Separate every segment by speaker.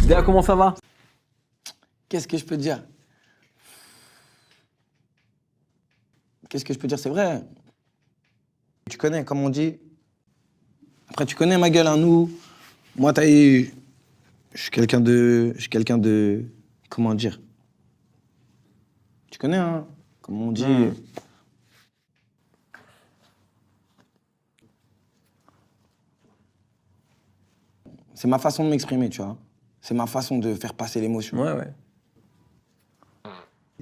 Speaker 1: Déa, comment ça va?
Speaker 2: Qu'est-ce que je peux te dire? Qu'est-ce que je peux dire? C'est vrai. Tu connais, comme on dit. Après, tu connais ma gueule, hein, nous. Moi, t'as eu. Je suis quelqu'un de. Comment dire? Tu connais, hein? Comme on dit. C'est ma façon de m'exprimer, tu vois. C'est ma façon de faire passer l'émotion.
Speaker 1: Ouais, ouais.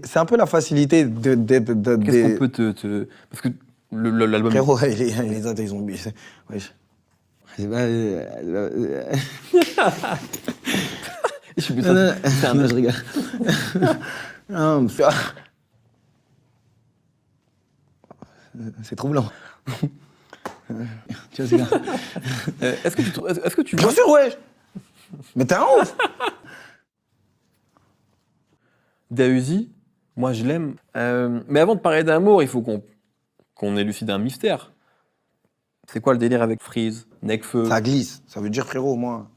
Speaker 2: C'est un peu la facilité de.
Speaker 1: Qu'est-ce qu'on peut Parce que l'album...
Speaker 2: Frérot, les autres, ils ont oublié. Wesh. C'est pas.
Speaker 1: Je suis putain, c'est un...
Speaker 2: Non, je rigole. Non, c'est troublant. Tu vois, c'est bien.
Speaker 1: Est-ce que tu
Speaker 2: Bien
Speaker 1: vois...
Speaker 2: sûr, wesh. Mais t'es un ouf.
Speaker 1: Dahuzi, moi je l'aime. Mais avant de parler d'amour, il faut qu'on élucide un mystère. C'est quoi le délire avec Freeze, Nekfeu?
Speaker 2: Ça glisse. Ça veut dire, frérot, moi,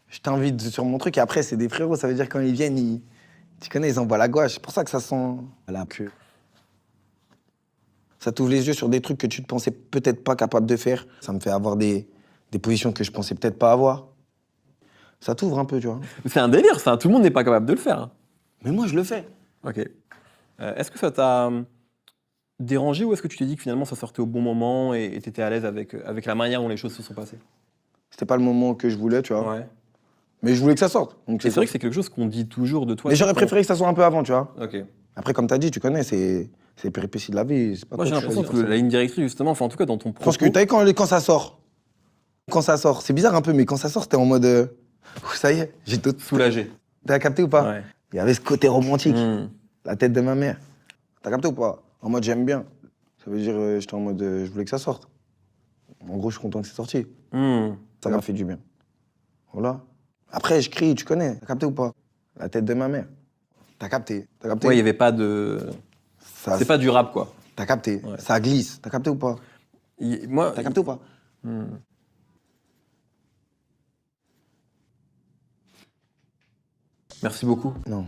Speaker 2: je t'invite sur mon truc et après, c'est des frérots. Ça veut dire quand ils viennent, tu connais, ils envoient la gouache. C'est pour ça que ça sent la queue. Ça t'ouvre les yeux sur des trucs que tu te pensais peut-être pas capable de faire. Ça me fait avoir des positions que je pensais peut-être pas avoir. Ça t'ouvre un peu, tu vois.
Speaker 1: C'est un délire, ça. Tout le monde n'est pas capable de le faire, hein.
Speaker 2: Mais moi, je le fais.
Speaker 1: Ok. Est-ce que ça t'a dérangé ou est-ce que tu t'es dit que finalement ça sortait au bon moment et t'étais à l'aise avec la manière dont les choses se sont passées?
Speaker 2: C'était pas le moment que je voulais, tu vois.
Speaker 1: Ouais.
Speaker 2: Mais je voulais que ça sorte. Donc
Speaker 1: Et c'est vrai que c'est quelque chose qu'on dit toujours de toi.
Speaker 2: Mais j'aurais préféré que ça soit un peu avant, tu vois.
Speaker 1: Ok.
Speaker 2: Après, comme t'as dit, tu connais, c'est les péripéties de la vie. C'est pas
Speaker 1: Moi j'ai
Speaker 2: toi qui
Speaker 1: l'impression que
Speaker 2: choisis.
Speaker 1: la ligne directrice justement, enfin en tout cas dans ton
Speaker 2: Je pense
Speaker 1: propos...
Speaker 2: que t'as vu quand ça sort. Quand ça sort, c'est bizarre un peu, mais quand ça sort, t'es en mode. Ça y est, j'ai tout.
Speaker 1: Soulagé.
Speaker 2: T'as capté ou pas?
Speaker 1: Ouais.
Speaker 2: Il y avait ce côté romantique.
Speaker 1: Hmm.
Speaker 2: La tête de ma mère. T'as capté ou pas? En mode j'aime bien. Ça veut dire j'étais en mode je voulais que ça sorte. En gros, je suis content que c'est sorti.
Speaker 1: Hmm.
Speaker 2: Ça m'a fait du bien. Voilà. Après, je crie, tu connais. T'as capté ou pas? La tête de ma mère. T'as capté? T'as capté?
Speaker 1: Ouais, il n'y avait pas de...
Speaker 2: Ça-
Speaker 1: C'est pas du rap, quoi.
Speaker 2: T'as capté?
Speaker 1: Ouais.
Speaker 2: Ça glisse. T'as capté ou pas?
Speaker 1: Moi...
Speaker 2: T'as capté ou pas?
Speaker 1: Hmm. Merci beaucoup.
Speaker 2: Non.